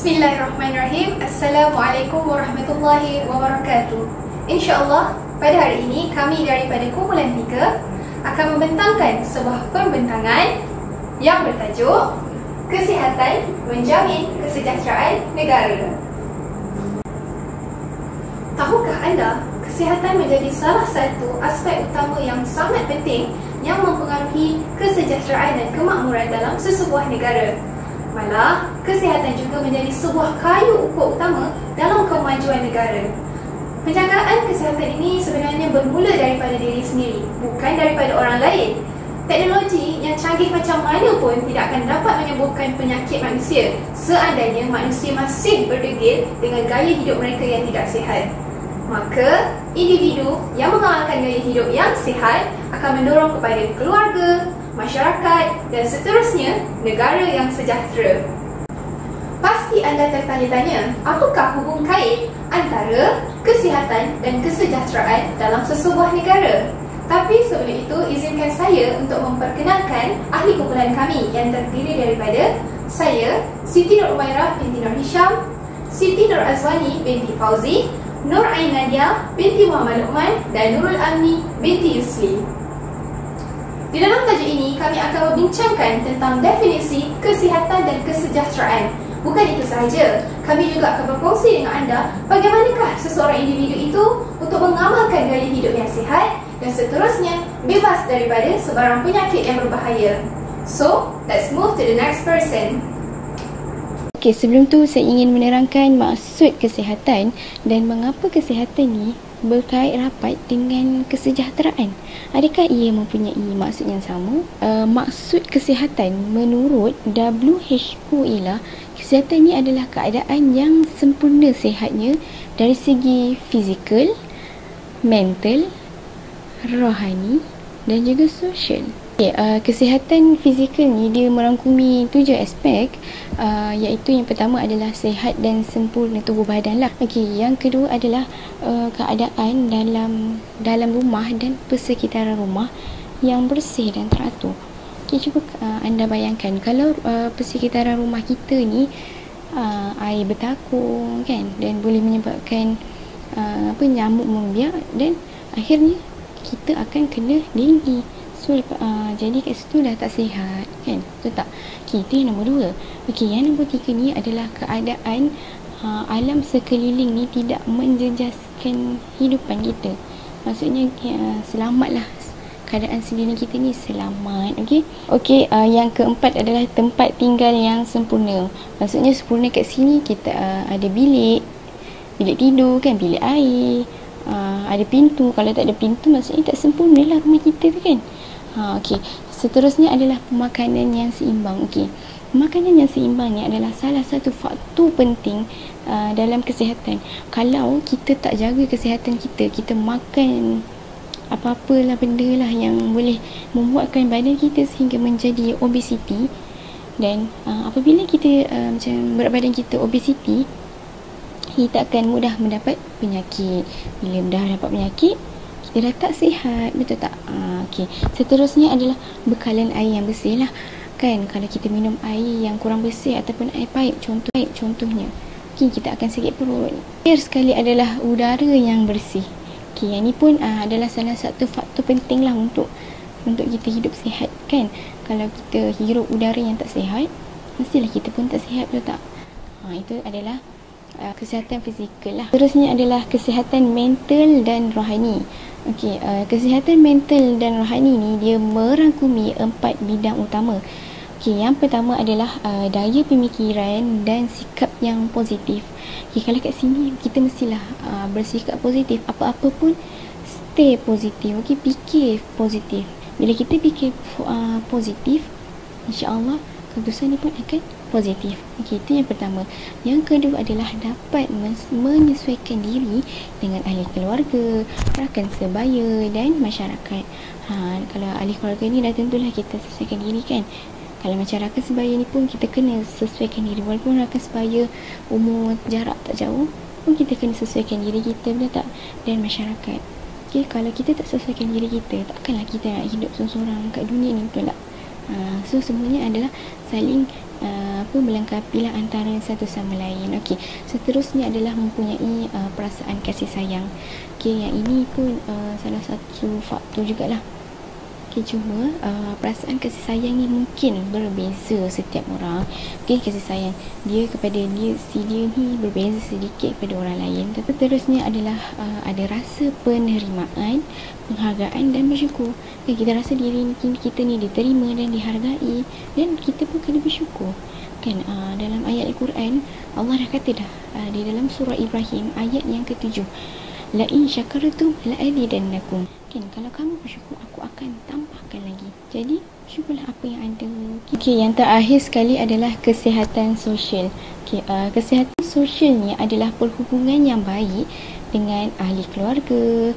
Bismillahirrahmanirrahim. Assalamualaikum warahmatullahi wabarakatuh. InsyaAllah pada hari ini kami daripada kumpulan 3 akan membentangkan sebuah pembentangan yang bertajuk Kesihatan Menjamin Kesejahteraan Negara. Tahukah anda, kesihatan menjadi salah satu aspek utama yang sangat penting yang mempengaruhi kesejahteraan dan kemakmuran dalam sesebuah negara. Malah, kesihatan juga menjadi sebuah kayu ukur utama dalam kemajuan negara. Penjagaan kesihatan ini sebenarnya bermula daripada diri sendiri, bukan daripada orang lain. Teknologi yang canggih macam mana pun tidak akan dapat menyembuhkan penyakit manusia seandainya manusia masih berdegil dengan gaya hidup mereka yang tidak sihat. Maka, individu yang mengamalkan gaya hidup yang sihat akan mendorong kepada keluarga, masyarakat dan seterusnya negara yang sejahtera. Pasti anda tertanya-tanya, apakah hubung kait antara kesihatan dan kesejahteraan dalam sesebuah negara? Tapi sebelum itu, izinkan saya untuk memperkenalkan ahli kumpulan kami yang terdiri daripada saya, Siti Nur Umairah binti Nur Hisham, Siti Nur Azwani binti Fauzi, Nur Ain Nadia binti Muhammad Luqman dan Nurul Amni binti Yusli. Di dalam tajuk ini, kami akan membincangkan tentang definisi kesihatan dan kesejahteraan. Bukan itu sahaja, kami juga akan berkongsi dengan anda bagaimanakah seseorang individu itu untuk mengamalkan gaya hidup yang sihat dan seterusnya bebas daripada sebarang penyakit yang berbahaya. So, let's move to the next person. Okey, sebelum tu saya ingin menerangkan maksud kesihatan dan mengapa kesihatan ni berkait rapat dengan kesejahteraan. Adakah ia mempunyai maksud yang sama? Maksud kesihatan menurut WHO ialah kesihatan ini adalah keadaan yang sempurna sihatnya dari segi fizikal, mental, rohani dan juga sosial. Kesihatan fizikal ni dia merangkumi 7 aspek, iaitu yang pertama adalah sihat dan sempurna tubuh badan lah. Yang kedua adalah keadaan dalam rumah dan persekitaran rumah yang bersih dan teratur. Cuba anda bayangkan kalau persekitaran rumah kita ni air bertakung kan, dan boleh menyebabkan nyamuk membiak dan akhirnya kita akan kena denggi. So, jadi kat situ dah tak sihat kan, betul tak? Itu yang nombor 2. Yang nombor 3 ni adalah keadaan alam sekeliling ni tidak menjejaskan hidupan kita. Maksudnya selamatlah, keadaan sekeliling kita ni selamat. Yang keempat adalah tempat tinggal yang sempurna. Maksudnya sempurna kat sini kita ada bilik tidur kan, bilik air, ada pintu. Kalau tak ada pintu maksudnya tak sempurna lah rumah kita tu kan. Seterusnya adalah pemakanan yang seimbang. Makanan yang seimbang ni adalah salah satu faktor penting dalam kesihatan. Kalau kita tak jaga kesihatan kita makan apa-apalah benda lah yang boleh membuatkan badan kita sehingga menjadi obesiti, dan apabila kita macam berat badan kita obesiti, kita akan mudah mendapat penyakit. Bila dah dapat penyakit, kita dah tak sihat, betul tak? Seterusnya adalah bekalan air yang bersih lah kan. Kalau kita minum air yang kurang bersih ataupun air paip contohnya, kita akan sakit perut. Terakhir sekali adalah udara yang bersih. Yang ni pun adalah salah satu faktor penting lah untuk kita hidup sihat kan. Kalau kita hirup udara yang tak sihat, mestilah kita pun tak sihat, betul tak? Itu adalah kesihatan fizikal lah. Terusnya adalah kesihatan mental dan rohani. Kesihatan mental dan rohani ni dia merangkumi 4 bidang utama. Yang pertama adalah daya pemikiran dan sikap yang positif. Kalau kat sini kita mestilah bersikap positif, apa-apa pun stay positif. Fikir positif. Bila kita fikir positif, insya-Allah keputusan ni pun akan positif. Itu yang pertama. Yang kedua adalah dapat menyesuaikan diri dengan ahli keluarga, rakan sebaya dan masyarakat. Kalau ahli keluarga ni dah tentulah kita sesuaikan diri kan. Kalau masyarakat sebaya ni pun kita kena sesuaikan diri. Walaupun rakan sebaya umur jarak tak jauh, pun kita kena sesuaikan diri kita, betul tak? Dan masyarakat. Kalau kita tak sesuaikan diri kita, takkanlah kita nak hidup seorang-seorang kat dunia ni, betul tak? So semuanya adalah saling melengkapilah antara satu sama lain. Okey, seterusnya adalah mempunyai perasaan kasih sayang. Okey, yang ini pun salah satu faktor jugalah. Okay, cuma perasaan kasih sayang ni mungkin berbeza setiap orang. Okay, kasih sayang dia kepada dia ni berbeza sedikit kepada orang lain. Tapi terusnya adalah ada rasa penerimaan, penghargaan dan bersyukur. Okay, kita rasa diri kita ni diterima dan dihargai, dan kita pun kena bersyukur. Kan dalam ayat Al-Quran Allah dah kata dah di dalam surah Ibrahim ayat yang ke-7, la in syakartum la azidannakum. Kan, kalau kamu bersyukur aku akan tambahkan lagi. Jadi syukurlah apa yang ada. Okey, yang terakhir sekali adalah kesihatan sosial. Okey, kesihatan sosial ni adalah perhubungan yang baik dengan ahli keluarga,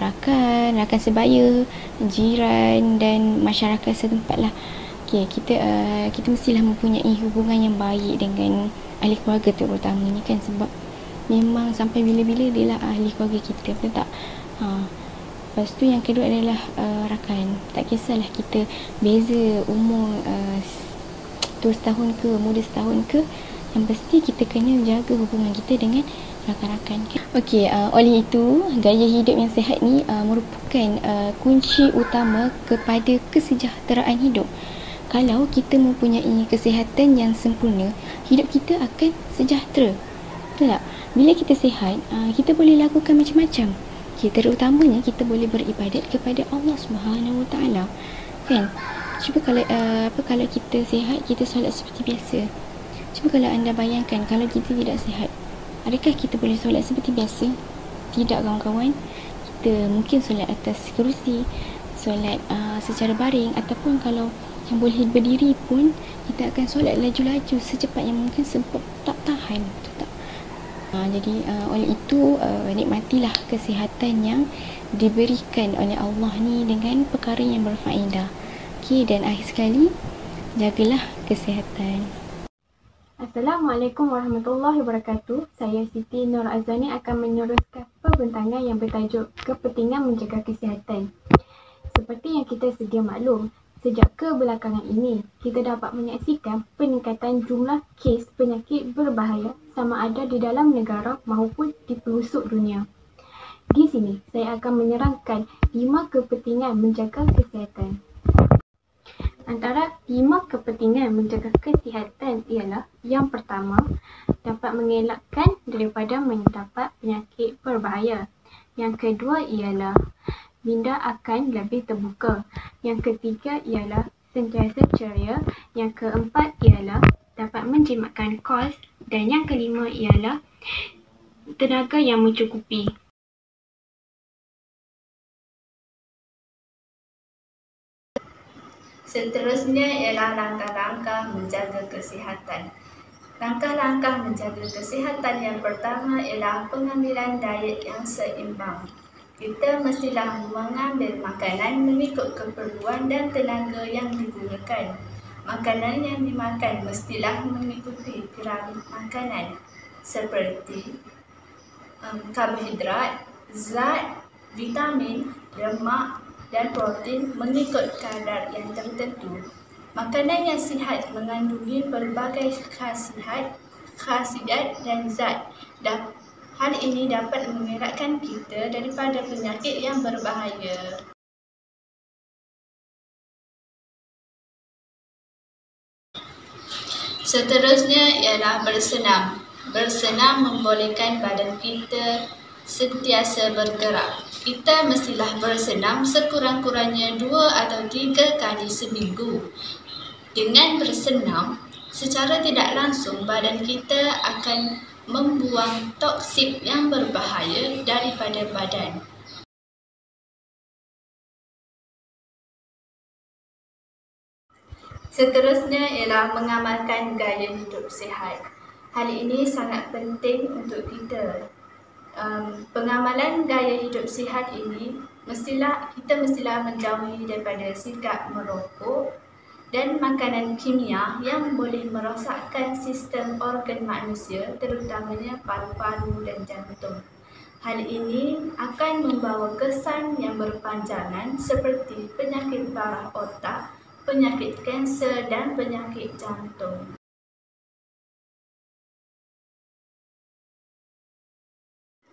rakan sebaya, jiran dan masyarakat setempat lah. Okey, kita mestilah mempunyai hubungan yang baik dengan ahli keluarga terutama ni kan, sebab memang sampai bila-bila dia lah ahli keluarga kita, betul tak? Lepas tu yang kedua adalah rakan. Tak kisahlah kita beza umur tua setahun ke, muda setahun ke, yang pasti kita kena jaga hubungan kita dengan rakan-rakan. Okey, oleh itu gaya hidup yang sihat ni merupakan kunci utama kepada kesejahteraan hidup. Kalau kita mempunyai kesihatan yang sempurna, hidup kita akan sejahtera. Betul tak? Bila kita sihat, kita boleh lakukan macam-macam. Terutamanya kita boleh beribadat kepada Allah Subhanahu Wa Taala. Kan? Cuba kalau kita sihat, kita solat seperti biasa. Cuba kalau anda bayangkan kalau kita tidak sihat, adakah kita boleh solat seperti biasa? Tidak, kawan-kawan. Kita mungkin solat atas kerusi, solat secara baring, ataupun kalau yang boleh berdiri pun kita akan solat laju-laju secepat yang mungkin sebab tak tahan. Betul tak? Jadi oleh itu nikmatilah kesihatan yang diberikan oleh Allah ni dengan perkara yang berfaedah. Okey, dan akhir sekali, jagalah kesihatan. Assalamualaikum warahmatullahi wabarakatuh. Saya Siti Nur Azwani akan meneruskan perbincangan yang bertajuk kepentingan menjaga kesihatan. Seperti yang kita sedia maklum, sejak kebelakangan ini, kita dapat menyaksikan peningkatan jumlah kes penyakit berbahaya sama ada di dalam negara maupun di pelosok dunia. Di sini, saya akan menerangkan 5 kepentingan menjaga kesihatan. Antara 5 kepentingan menjaga kesihatan ialah: yang pertama, dapat mengelakkan daripada mendapat penyakit berbahaya. Yang kedua ialah minda akan lebih terbuka. Yang ketiga ialah sentiasa ceria. Yang keempat ialah dapat menjimatkan kos. Dan yang kelima ialah tenaga yang mencukupi. Seterusnya ialah langkah-langkah menjaga kesihatan. Langkah-langkah menjaga kesihatan yang pertama ialah pengambilan diet yang seimbang. Kita mestilah mengambil makanan mengikut keperluan dan tenaga yang digunakan. Makanan yang dimakan mestilah mengikuti piramid makanan seperti karbohidrat, zat, vitamin, lemak dan protein mengikut kadar yang tertentu. Makanan yang sihat mengandungi pelbagai khasiat dan zat. Hal ini dapat mengelakkan kita daripada penyakit yang berbahaya. Seterusnya ialah bersenam. Bersenam membolehkan badan kita sentiasa bergerak. Kita mestilah bersenam sekurang-kurangnya 2 atau 3 kali seminggu. Dengan bersenam, secara tidak langsung badan kita akan membuang toksik yang berbahaya daripada badan. Seterusnya ialah mengamalkan gaya hidup sihat. Hal ini sangat penting untuk kita. Pengamalan gaya hidup sihat ini kita mestilah menjauhi daripada sikap merokok dan makanan kimia yang boleh merosakkan sistem organ manusia, terutamanya paru-paru dan jantung. Hal ini akan membawa kesan yang berpanjangan seperti penyakit darah otak, penyakit kanser dan penyakit jantung.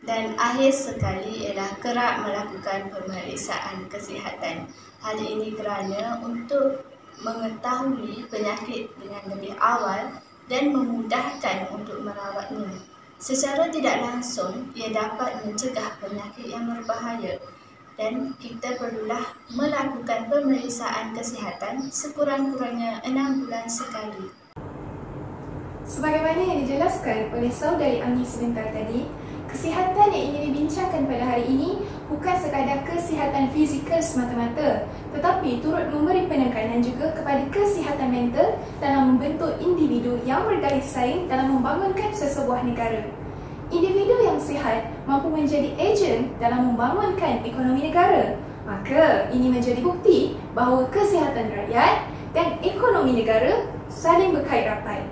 Dan akhir sekali ialah kerap melakukan pemeriksaan kesihatan. Hal ini kerana untuk mengetahui penyakit dengan lebih awal dan memudahkan untuk merawatnya. Secara tidak langsung, ia dapat mencegah penyakit yang berbahaya dan kita perlulah melakukan pemeriksaan kesihatan sekurang-kurangnya 6 bulan sekali. Sebagaimana yang dijelaskan oleh Saudari Ami sebentar tadi, kesihatan yang ingin dibincangkan pada hari ini bukan sekadar kesihatan fizikal semata-mata, tetapi turut memberi penekanan juga kepada kesihatan mental dalam membentuk individu yang berdaya saing dalam membangunkan sesebuah negara. Individu yang sihat mampu menjadi ejen dalam membangunkan ekonomi negara. Maka ini menjadi bukti bahawa kesihatan rakyat dan ekonomi negara saling berkait rapat.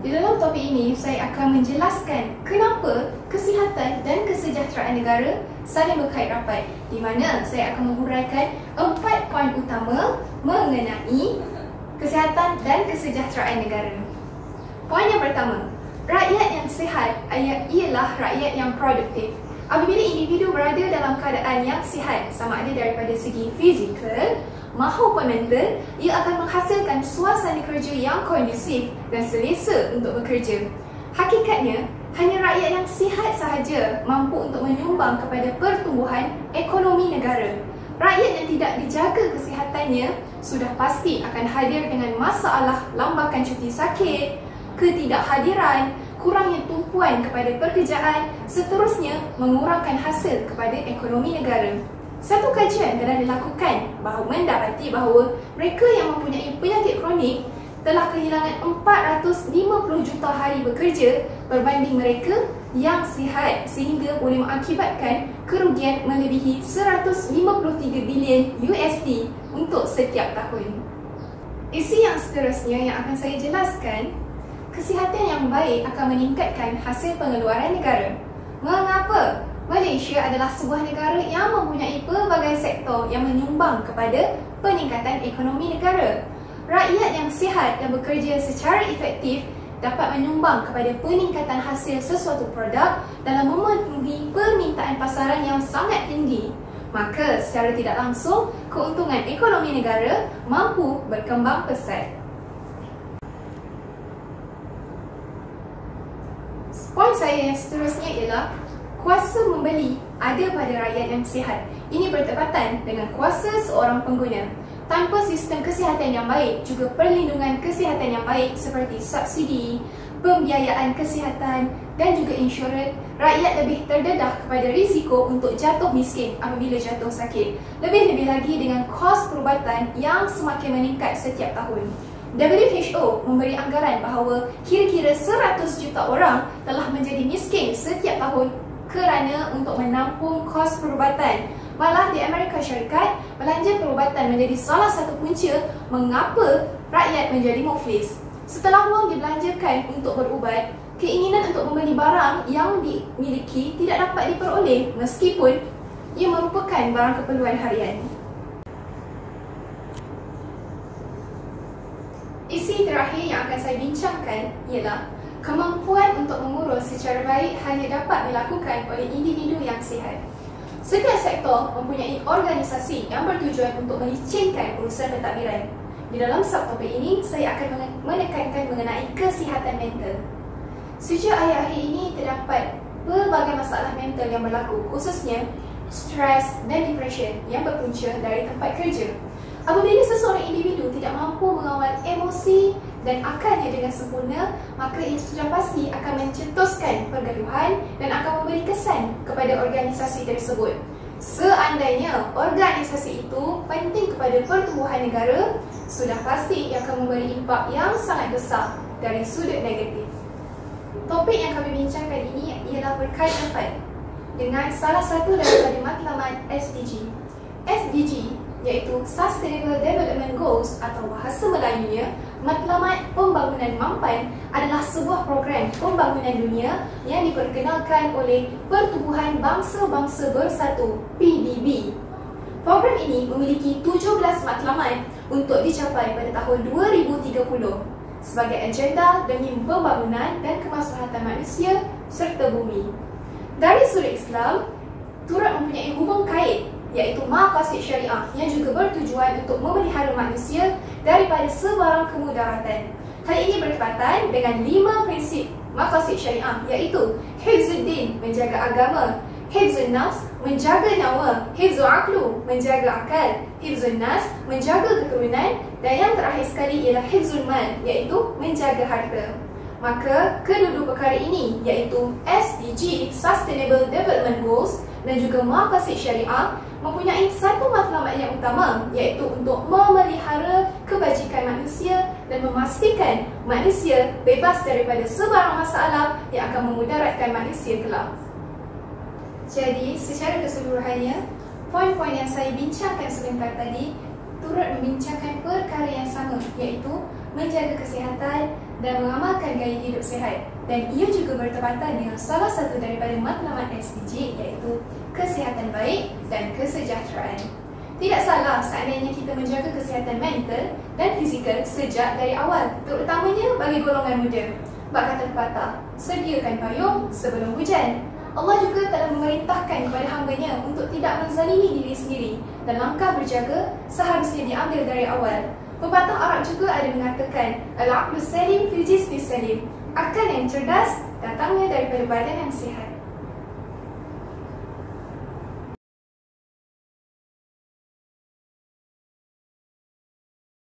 Di dalam topik ini, saya akan menjelaskan kenapa kesihatan dan kesejahteraan negara saling berkait rapat, di mana saya akan menguraikan 4 poin utama mengenai kesihatan dan kesejahteraan negara. Poin yang pertama, rakyat yang sihat ialah rakyat yang produktif. Apabila individu berada dalam keadaan yang sihat, sama ada daripada segi fizikal maupun mental, ia akan menghasilkan suasana kerja yang kondusif dan selesa untuk bekerja. Hakikatnya, hanya rakyat yang sihat sahaja mampu untuk menyumbang kepada pertumbuhan ekonomi negara. Rakyat yang tidak dijaga kesihatannya sudah pasti akan hadir dengan masalah lambakan cuti sakit, ketidakhadiran, kurangnya tumpuan kepada pekerjaan, seterusnya mengurangkan hasil kepada ekonomi negara. Satu kajian telah dilakukan mendapati bahawa mereka yang mempunyai penyakit kronik telah kehilangan 450 juta hari bekerja berbanding mereka yang sihat, sehingga boleh mengakibatkan kerugian melebihi 153 bilion USD untuk setiap tahun. Isi yang seterusnya yang akan saya jelaskan, kesihatan yang baik akan meningkatkan hasil pengeluaran negara. Mengapa? Malaysia adalah sebuah negara yang mempunyai pelbagai sektor yang menyumbang kepada peningkatan ekonomi negara. Rakyat yang sihat dan bekerja secara efektif dapat menyumbang kepada peningkatan hasil sesuatu produk dalam memenuhi permintaan pasaran yang sangat tinggi. Maka secara tidak langsung, keuntungan ekonomi negara mampu berkembang pesat. Poin saya yang seterusnya ialah kuasa membeli ada pada rakyat yang sihat. Ini bertepatan dengan kuasa seorang pengguna. Tanpa sistem kesihatan yang baik, juga perlindungan kesihatan yang baik seperti subsidi, pembiayaan kesihatan dan juga insurans, rakyat lebih terdedah kepada risiko untuk jatuh miskin apabila jatuh sakit. Lebih-lebih lagi dengan kos perubatan yang semakin meningkat setiap tahun. WHO memberi anggaran bahawa kira-kira 100 juta orang telah menjadi miskin setiap tahun kerana untuk menampung kos perubatan. Malah di Amerika Syarikat, belanja perubatan menjadi salah satu punca mengapa rakyat menjadi muflis. Setelah wang dibelanjakan untuk berubat, keinginan untuk membeli barang yang dimiliki tidak dapat diperoleh meskipun ia merupakan barang keperluan harian. Isi terakhir yang akan saya bincangkan ialah kemampuan untuk mengurus secara baik hanya dapat dilakukan oleh individu yang sihat. Setiap sektor mempunyai organisasi yang bertujuan untuk melicinkan urusan pentadbiran. Di dalam subtopik ini, saya akan menekankan mengenai kesihatan mental. Sejak akhir-akhir ini terdapat pelbagai masalah mental yang berlaku, khususnya stres dan depression yang berpunca dari tempat kerja. Apabila seseorang individu tidak mampu mengawal emosi dan akalnya dengan sempurna, maka ia sudah pasti akan mencetuskan pergaduhan dan akan memberi kesan kepada organisasi tersebut. Seandainya organisasi itu penting kepada pertumbuhan negara, sudah pasti ia akan memberi impak yang sangat besar dari sudut negatif. Topik yang kami bincangkan ini ialah berkait rapat dengan salah satu daripada matlamat SDG. SDG iaitu Sustainable Development Goals atau bahasa Melayunya, Matlamat Pembangunan Mampan adalah sebuah program pembangunan dunia yang diperkenalkan oleh Pertubuhan Bangsa-Bangsa Bersatu (PBB). Program ini memiliki 17 matlamat untuk dicapai pada tahun 2030 sebagai agenda demi pembangunan dan kemaslahatan manusia serta bumi. Dari sudut Islam, turut mempunyai hubung kait iaitu maqasid syariah yang juga bertujuan untuk memelihara manusia daripada sebarang kemudaratan. Hal ini bertepatan dengan 5 prinsip maqasid syariah iaitu hifzuddin, menjaga agama, hifzun nafs, menjaga nyawa, hifzul aqlu, menjaga akal, hifzun nas, menjaga keturunan, dan yang terakhir sekali ialah hifzul mal, iaitu menjaga harta. Maka kedua-dua perkara ini iaitu SDG, Sustainable Development Goals, dan juga maqasid syariah mempunyai satu matlamat yang utama iaitu untuk memelihara kebajikan manusia dan memastikan manusia bebas daripada sebarang masalah yang akan memudaratkan manusia kelak. Jadi, secara keseluruhannya, poin-poin yang saya bincangkan sebentar tadi turut membincangkan perkara yang sama iaitu menjaga kesihatan dan mengamalkan gaya hidup sihat, dan ia juga bertepatan dengan salah satu daripada matlamat SDG iaitu kesihatan baik dan kesejahteraan. Tidak salah seandainya kita menjaga kesihatan mental dan fizikal sejak dari awal, terutamanya bagi golongan muda. Bak kata pepatah, sediakan payung sebelum hujan. Allah juga telah memerintahkan kepada hamba-Nya untuk tidak menzalimi diri sendiri dan langkah berjaga seharusnya diambil dari awal. Pepatah Arab juga ada mengatakan, Al-aqlu salim fil jismi salim. Akal yang cerdas datangnya daripada badan yang sihat.